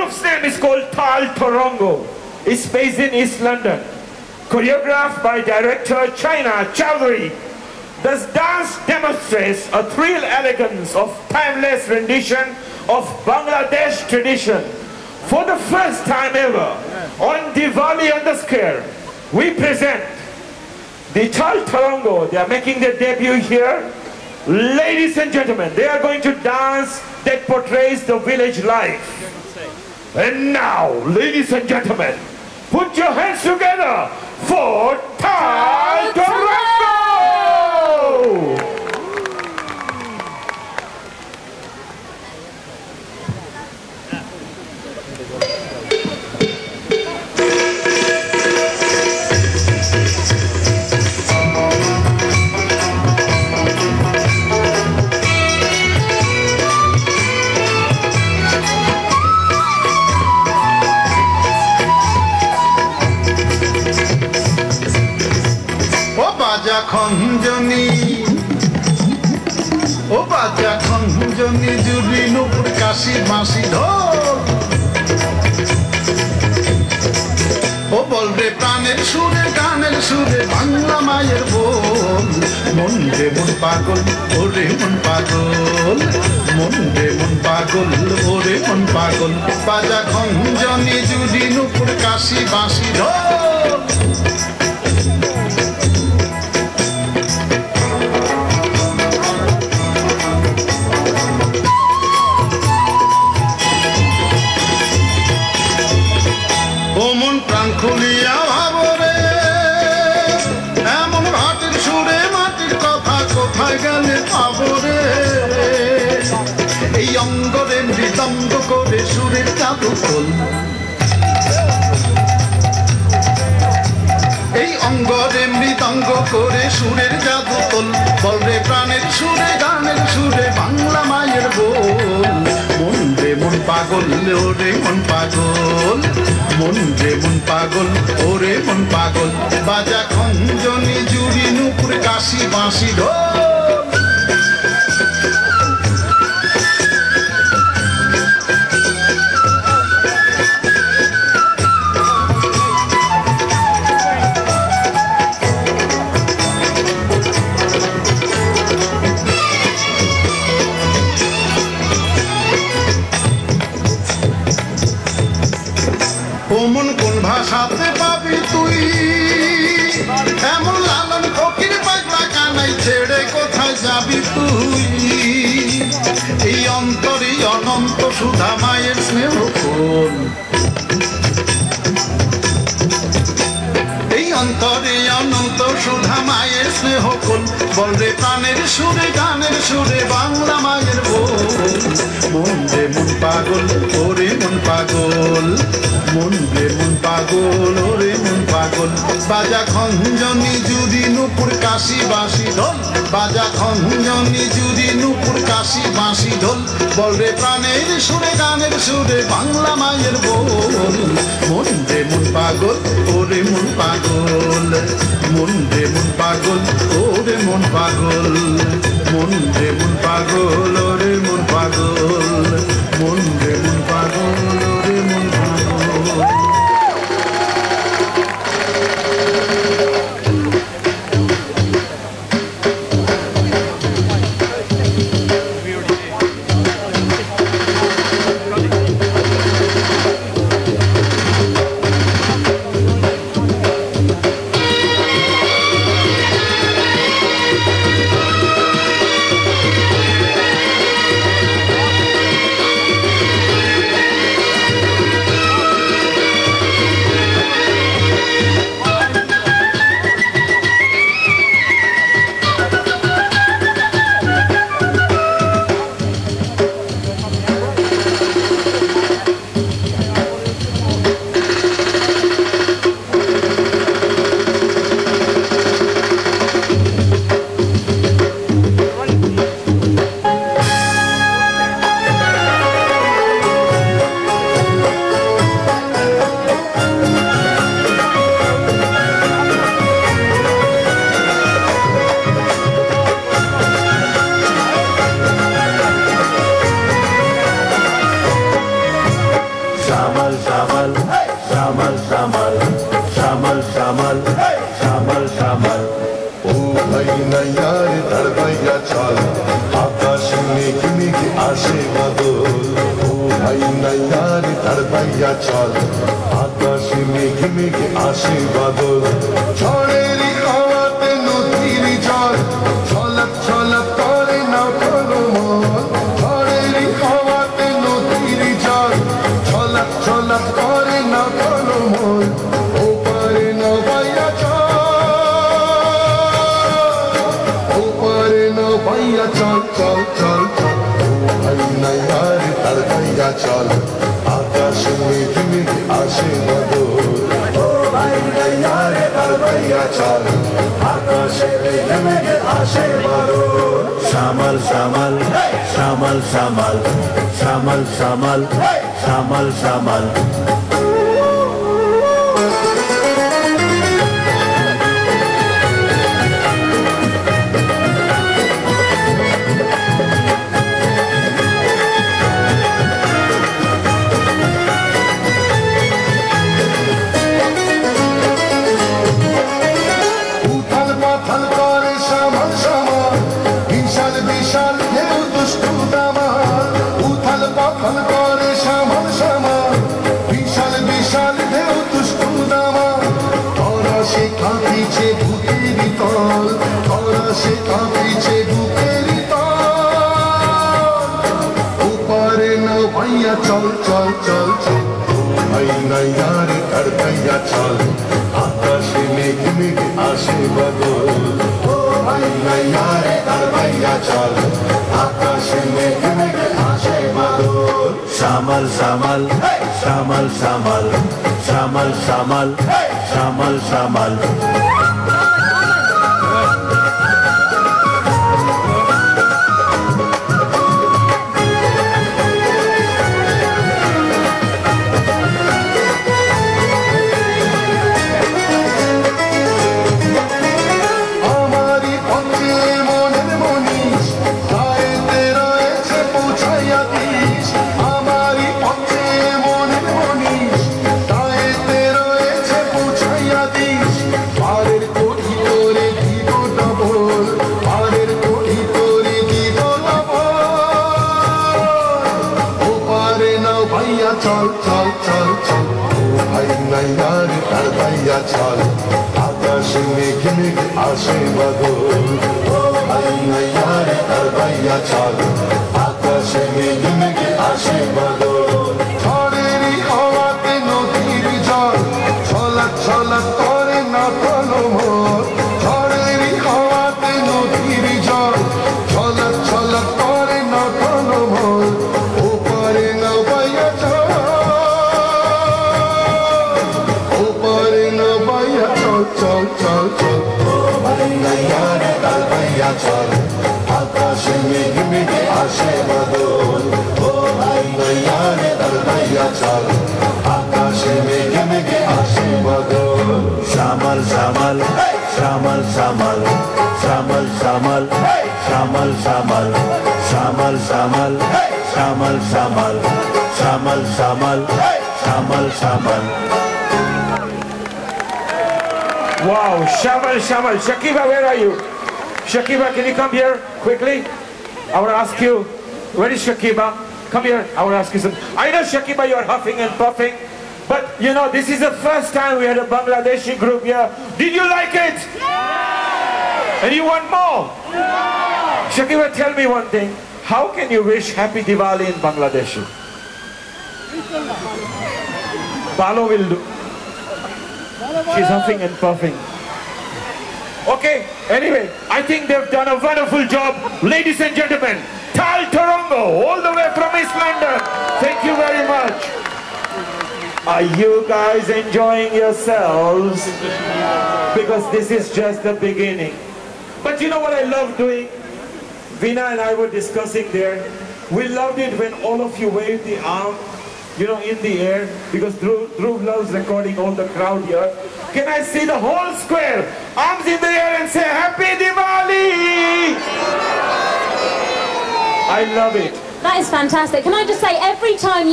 group's name is called Tal Torongo. It's based in East London. Choreographed by director China Chowdhury. This dance demonstrates a thrill elegance of timeless rendition of Bangladesh tradition. For the first time ever, on Diwali on the Square, we present the Tal Torongo. They are making their debut here. Ladies and gentlemen, they are going to dance that portrays the village life. And now, ladies and gentlemen, put your hands together for Tal Torongo! খঞ্জনি ও বাজা খঞ্জনি জুড়ি নুপুর কাশি বাঁশি ঢোল ও বল রে প্রাণের সুরে গানের সুরে বাংলা মায়ের বোল মন রে মন পাগল ওরে মন পাগল মন রে মন পাগল ওরে মন পাগল বাজা খঞ্জনি জুড়ি নুপুর কাশি বাঁশি ঢোল খুলিয়া ভাবরে এমন ভাটির সুরে মাটির কথা কোথায় গেলে পাবরে এই অঙ্গরে মৃদঙ্গ করে সুরের জাদু খোল এই অঙ্গরে মৃদঙ্গ করে সুরের জাদু তোল বলরে প্রাণের সুরে গানের সুরে বাংলা মায়ের বোল মন রে মন পাগল ওরে মন পাগল মন রে মন পাগল ওরে মন পাগল বাজা খঞ্জনি জুড়ি নুপুর কাশি বাঁশি ঢোল মন কোন ভাষাতে পাবি তুই এমন লালন ফকির পাগলা কানাই ছেড়ে কোথায় যাবি তুই এই অন্তরে অনন্ত সুধা মায়ের স্নেহ কোন এই অন্তরে অনন্ত সুধা মায়ের স্নেহ কোন বলরে প্রাণের সুরে গানের সুরে বাংলা মায়ের বোল মন রে মন পাগল ওরে মন পাগল মন রে মন পাগল ওরে মন পাগল বাজা খঞ্জনি জুড়ি নুপুর কাশি বাঁশি ঢোল বাজা খঞ্জনি জুড়ি নুপুর কাশি বাঁশি ঢোল বলরে প্রাণের সুরে গানের সুরে বাংলা মায়ের বোল মন রে মন পাগল ওরে মন পাগল মন রে মন পাগল ওরে মন পাগল মন রে মন পাগল ওরে মন পাগল মন রে মন পাগল ওরে মন পাগল shamal shamal shamal shamal shamal shamal shamal shamal ও ভাই নাইয়ার ধরবাইয়া চল আকাশ মেঘ মেঘ আসে বাদল ও ভাই নাইয়ার ধরবাইয়া চল আকাশ মেঘ মেঘ আসে বাদল ঝড়ের হাওয়াতে নদীর জল ছলক ছলক করে না টলমল ঝড়ের হাওয়াতে নদীর জল ছলক ছলক করে না টলমল ও পারে না ভাইয়া চল ভাইয়া চল চল চল চল ভাই নাইয়ার তার ভাইয়া চল আকাশ মেঘ মেঘ আসে বাদল ও ভাই নাইয়ার তার ভাইয়া চল আকাশ মেঘ মেঘ আসে বাদল shamal shamal shamal shamal shamal shamal shamal shamal চল চল চল চল ভাই নাইয়ার তার ভাইয়া চল আকাশে মেঘ মেঘ আসে বাদল ও ভাই নাইয়ার তার ভাইয়া চল আকাশে মেঘ মেঘ আসে বাদল shamal shamal shamal shamal shamal shamal shamal shamal চল চল চল চল ও ভাই নাইয়ার তার ভাইয়া চল আকাশ মেঘ মেঘ আসে বাদল ও ভাই নাইয়ার তার ভাইয়া চল আকাশ মেঘ মেঘ আসে বাদল ঝড়ের হাওয়াতে নদীর জল ছলক ছলক করে না টলমল ঝড়ের হাওয়াতে নদীর জল ছলক ছলক করে না টলমল ও পারে না ভাইয়া চল চল চল চল ও ভাই নাইয়ার তার ভাইয়া চল আকাশে মেঘ মেঘ আসে বাদল ও ভাই নাইয়ার তার ভাইয়া চল আকাশে মেঘ মেঘ আসে বাদল shamal shamal shamal shamal shamal shamal shamal shamal shamal shamal shamal shamal shamal shamal shamal shamal Wow, shamal shamal. Shakiba, where are you? Shakiba, can you come here quickly? I want to ask you, where is Shakiba? Come here, I want to ask you something. I know Shakiba, you're huffing and puffing, but you know, this is the first time we had a Bangladeshi group here. Did you like it? Yeah! And you want more? Yeah! Shakiba, tell me one thing. How can you wish Happy Diwali in Bangladeshi? Balo will do. She's huffing and puffing. Okay, anyway, I think they've done a wonderful job. Ladies and gentlemen, Tal Torongo, all the way from East London. Thank you very much. Are you guys enjoying yourselves? Because this is just the beginning. But you know what I love doing? Veena and I were discussing there. We loved it when all of you waved the arm, you know, in the air, because Dhruv loves recording all the crowd here. Can I see the whole square, arms in the air and say Happy Diwali? I love it. That is fantastic. Can I just say, every time you